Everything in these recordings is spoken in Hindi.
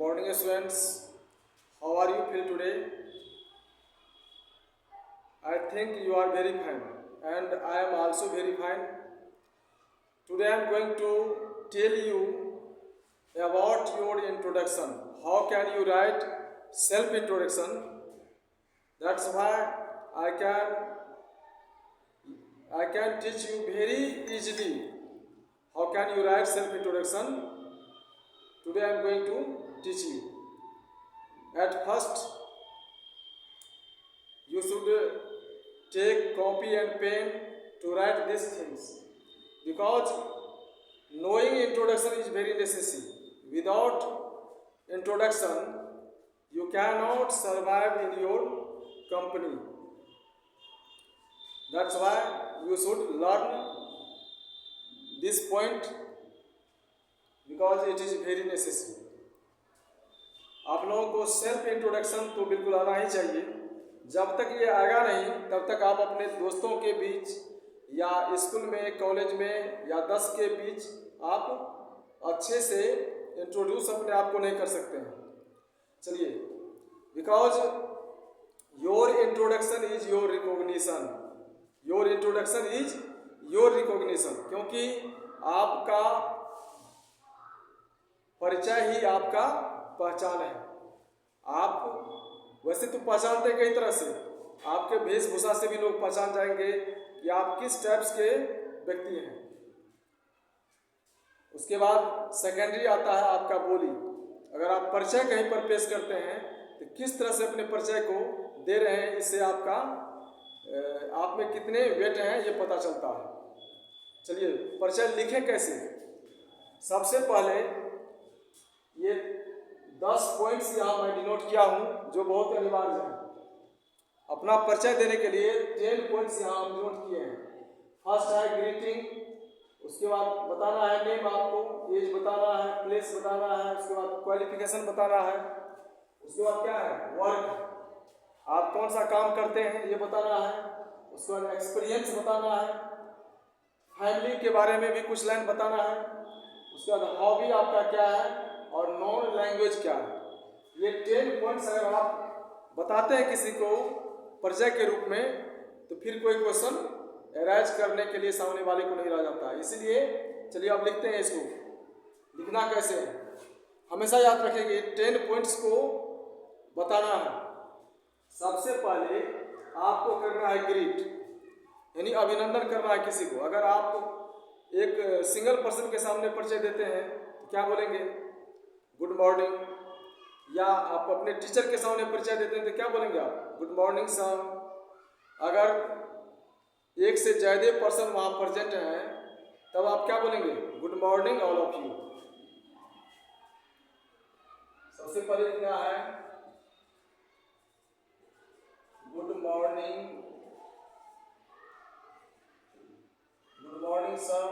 morning, students. How are you feel today? I think you are very fine, and I am also very fine. Today I am going to tell you about your introduction. How can you write self introduction? That's why I can I can teach you very easily. How can you write self introduction? Today I am going to teach you. At first, you should take copy and pen to write these things, because knowing introduction is very necessary. Without introduction, you cannot survive in your company. That's why you should learn this point, because it is very necessary. आप लोगों को सेल्फ इंट्रोडक्शन तो बिल्कुल आना ही चाहिए. जब तक ये आएगा नहीं तब तक आप अपने दोस्तों के बीच या स्कूल में, कॉलेज में या 10 के बीच आप अच्छे से इंट्रोड्यूस अपने आप को नहीं कर सकते हैं. चलिए, because your introduction is your recognition. Your introduction is your recognition, क्योंकि आपका परिचय ही आपका पहचान है. आप वैसे तो पहचानते कई तरह से, आपके वेशभूषा से भी लोग पहचान जाएंगे कि आप किस टाइप्स के व्यक्ति हैं. उसके बाद सेकेंडरी आता है आपका बोली. अगर आप परिचय कहीं पर पेश करते हैं तो किस तरह से अपने परिचय को दे रहे हैं, इससे आपका आप में कितने वेट हैं ये पता चलता है. चलिए, परिचय लिखें कैसे. सबसे पहले ये 10 पॉइंट्स यहाँ मैं डिनोट किया हूँ जो बहुत अनिवार्य है. अपना परिचय देने के लिए 10 पॉइंट्स यहाँ हम डिनोट किए हैं. फर्स्ट है ग्रीटिंग, उसके बाद बताना है नेम, आपको एज बताना है, प्लेस बताना है, उसके बाद क्वालिफिकेशन बताना है, उसके बाद क्या है वर्क, आप कौन सा काम करते हैं ये बताना है, उसके बाद एक्सपीरियंस बताना है, फैमिली के बारे में भी कुछ लाइन बताना है, उसके बाद हॉबी आपका क्या है और नॉन लैंग्वेज क्या है. ये 10 पॉइंट्स अगर आप बताते हैं किसी को परिचय के रूप में तो फिर कोई क्वेश्चन एराइज करने के लिए सामने वाले को नहीं रह जाता. इसीलिए चलिए अब लिखते हैं. इसको लिखना कैसे है हमेशा याद रखेंगे. 10 पॉइंट्स को बताना है. सबसे पहले आपको करना है ग्रीट, यानी अभिनंदन करना है किसी को. अगर आप एक सिंगल पर्सन के सामने परिचय देते हैं तो क्या बोलेंगे, गुड मॉर्निंग. या आप अपने टीचर के सामने परिचय देते हैं तो क्या बोलेंगे आप, गुड मॉर्निंग सर. अगर एक से ज़्यादा पर्सन वहाँ प्रेजेंट हैं तब आप क्या बोलेंगे, good morning all of you. सबसे पहले क्या है, गुड मॉर्निंग सर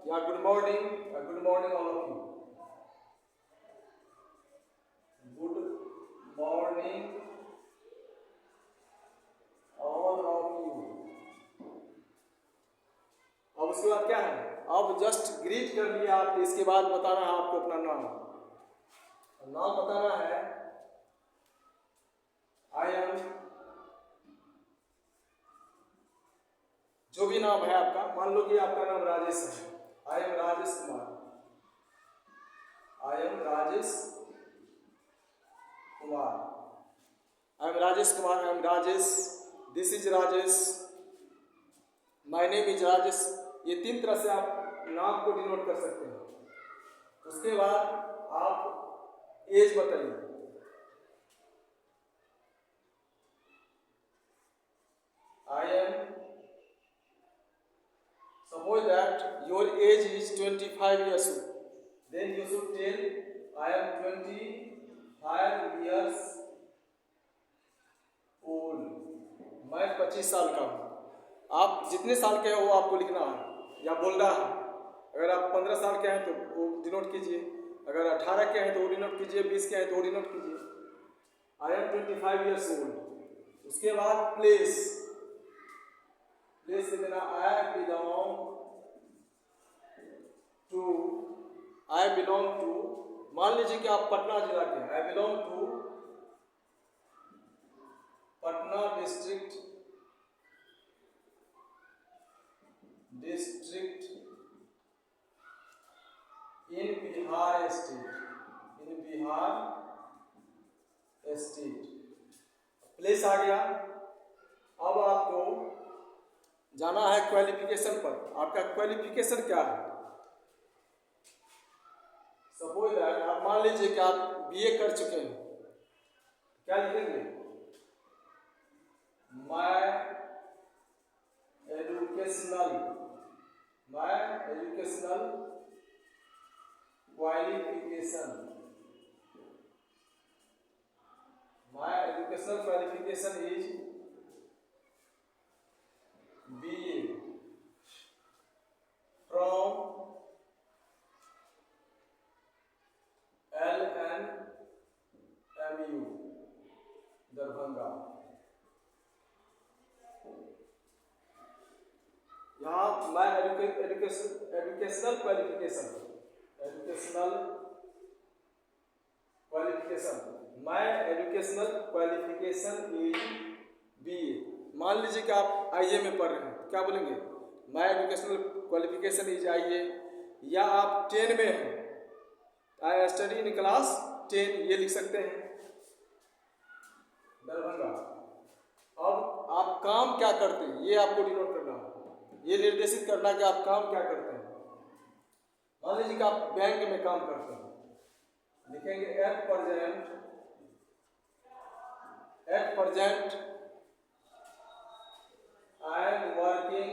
या good morning all of you. Good morning all of you. अब उसके बाद क्या है, अब जस्ट ग्रीट कर लिया आप. इसके बाद बताना है आपको अपना नाम बताना है. आई एम, जो भी नाम है आपका, मान लो कि आपका नाम राजेश है. I am Rajesh Kumar. I am Rajesh Kumar. I am Rajesh Kumar. I am Rajesh. This is Rajesh. My name is Rajesh. ये 3 तरह से आप नाम को डिनोट कर सकते हैं. उसके बाद आप एज बताइए. I am, suppose that your age is 25 years old, then you should tell I am 25 years old. मैं 25 साल का हूँ. आप जितने साल के हो वो आपको लिखना है या बोलना है. अगर आप 15 साल के हैं तो वो डिनोट कीजिए, अगर 18 के हैं तो वो डिनोट कीजिए, 20 के हैं तो वो डिनोट कीजिए. I am 25 years old. उसके बाद प्लेस से देना I belong to मान लीजिए कि आप पटना जिला के हैं। I belong to Patna district in Bihar state place आ गया। अब आपको जाना है क्वालिफिकेशन पर। आपका क्वालिफिकेशन क्या है? सपोज दैट आप मान लीजिए कि आप बीए कर चुके हैं, क्या लिखेंगे? मैं educational qualification is BA from LNMU Darbhanga. यहाँ मैं एजुकेशनल क्वालिफिकेशन मैं एजुकेशनल क्वालिफिकेशन इज BA। मान लीजिए कि आप IA में पढ़ रहे हैं, क्या बोलेंगे? माई एजुकेशनल क्वालिफिकेशन इज IA। या आप 10 में हैं, आई स्टडी इन क्लास 10, ये लिख सकते हैं दरभंगा। अब आप काम क्या करते हैं ये आपको डिनोट करना है, ये निर्देशित करना कि आप काम क्या करते हैं। मान लीजिए कि आप बैंक में काम करते हैं, लिखेंगे at present I am working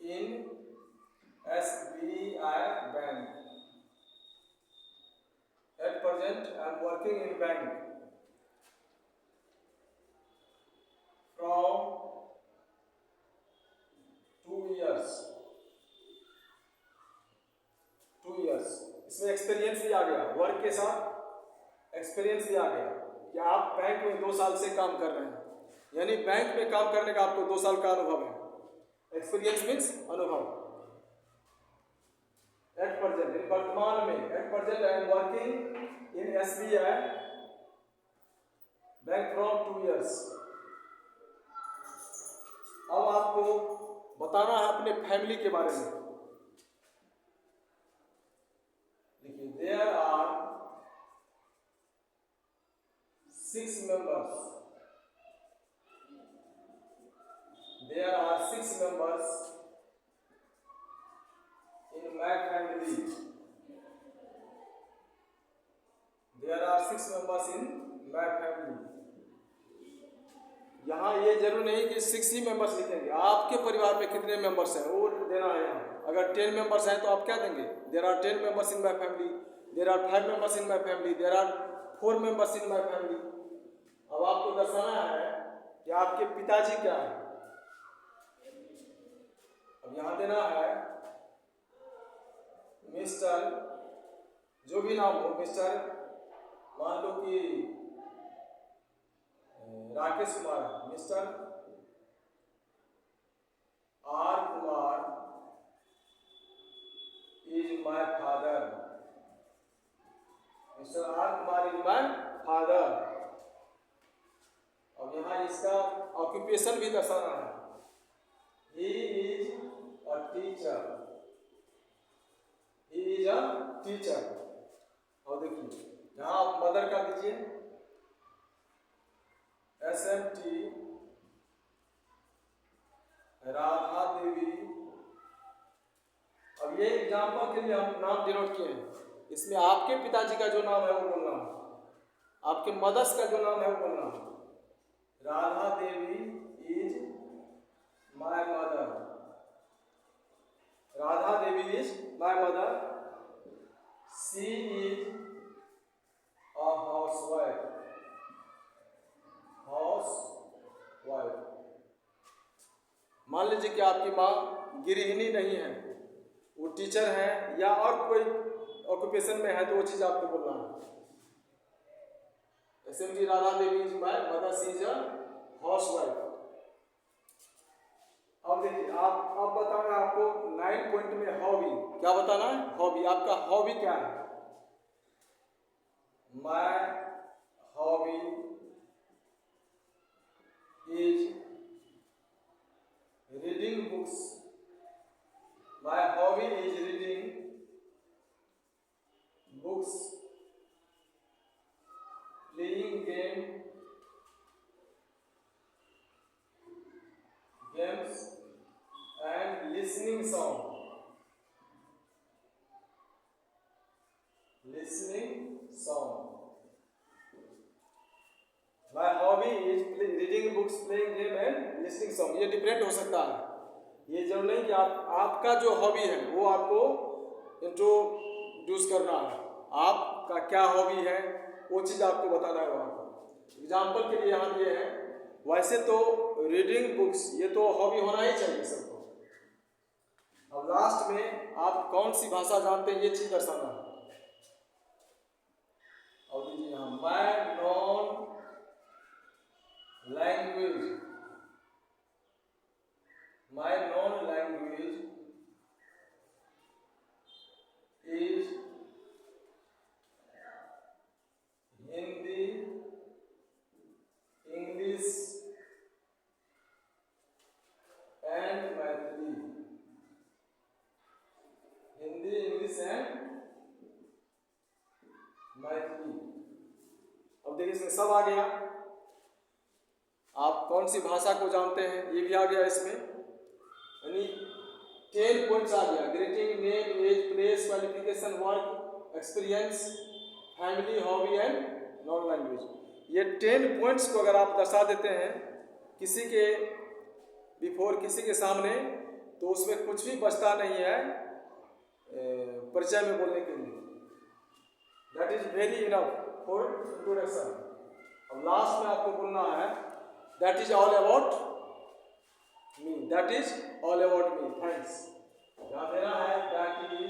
in SBI bank. At present I am working in bank from 2 years। इसमें एक्सपीरियंस भी आ गया, वर्क के साथ एक्सपीरियंस भी आ गया कि आप बैंक में 2 साल से काम कर रहे हैं, यानी बैंक में काम करने का आपको 2 साल का अनुभव है। एक्सपीरियंस मीन्स अनुभव। एट प्रेजेंट वर्तमान में, at present I am working in SBI bank from 2 years। अब आपको बताना है अपने फैमिली के बारे में। देखिए there are 6 members in my family। यहाँ ये जरूर नहीं कि 6 ही मेंबर्स लिखेंगे, आपके परिवार में कितने मेंबर्स हैं वो देना है यहाँ। अगर 10 मेंबर्स हैं तो आप क्या देंगे? There are 10 members in my family, there are 5 members in my family, there are 4 members in my family. अब आपको दर्शाना है कि आपके पिताजी क्या है। अब यहाँ देना है मिस्टर, जो भी नाम हो, मिस्टर मान लो कि राकेश कुमार है, mister R Kumar is my father. Mister R Kumar is my father. अब यहाँ इसका ऑक्यूपेशन भी दर्शाना है। He is a teacher। और देखिए यहाँ आप मदर का दीजिए SMT राधा देवी। अब ये एग्जाम्पल के लिए हम नाम डिनोट किए हैं। इसमें आपके पिताजी का जो नाम है वो बोलना है, आपके मदर्स का जो नाम है वो बोलना है। Radha Devi is my mother. Radha Devi is my mother. She is a housewife. मान लीजिए कि आपकी माँ गृहिणी नहीं है, वो टीचर है या और कोई ऑक्यूपेशन में है, तो वो चीज़ आपको बोलना है। SMT Radha Devi is my mother, she is a housewife. अब देखिए आप बताना है आपको 9 पॉइंट में हॉबी क्या बताना है। हॉबी, आपका हॉबी क्या है। My hobby is reading books. My hobby is reading books, playing games and listening song. My hobby is reading books, playing game and listening song. ये डिफरेंट हो सकता है, ये जरूर नहीं कि आपका जो हॉबी है वो आपको इंट्रोड्यूस करना है। आपका क्या हॉबी है वो चीज़ आपको बताना है वहाँ पर। एग्जाम्पल के लिए यहाँ ये है, वैसे तो रीडिंग बुक्स ये तो हॉबी होना ही चाहिए सबको। अब लास्ट में आप कौन सी भाषा जानते हैं ये चीज दर्शाना है। और दीजिए यहाँ my non language, my non language is Hindi, English and Maithili. Hindi, English and Maithili. अब देखिए इसमें सब आ गया, आप कौन सी भाषा को जानते हैं ये भी आ गया इसमें, यानी 10 पॉइंट्स आ गया। Greeting, name, age, place, qualification, work experience, family, hobby and known language. ये 10 पॉइंट्स को अगर आप दर्शा देते हैं किसी के बिफोर, किसी के सामने, तो उसमें कुछ भी बचता नहीं है परिचय में बोलने के लिए। That is very enough for introduction. अब लास्ट में आपको बोलना है that is all about me, that is all about me. Thanks यहाँ देना है that is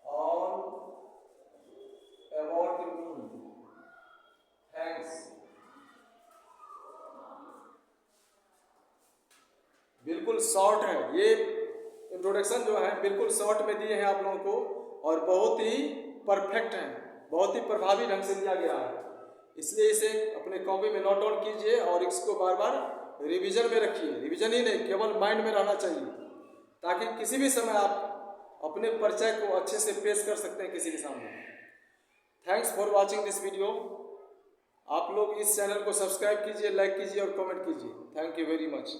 all about me, thanks. बिल्कुल शॉर्ट है ये इंट्रोडक्शन जो है, बिल्कुल शॉर्ट में दिए हैं आप लोगों को, और बहुत ही परफेक्ट है, बहुत ही प्रभावी ढंग से दिया गया है। इसलिए इसे अपने कॉपी में नोट डाउन कीजिए और इसको बार बार रिवीजन में रखिए। रिवीजन ही नहीं, केवल माइंड में रहना चाहिए, ताकि किसी भी समय आप अपने परिचय को अच्छे से पेश कर सकते हैं किसी के सामने। Thanks for watching this video. आप लोग इस चैनल को सब्सक्राइब कीजिए, लाइक कीजिए और कमेंट कीजिए। Thank you very much.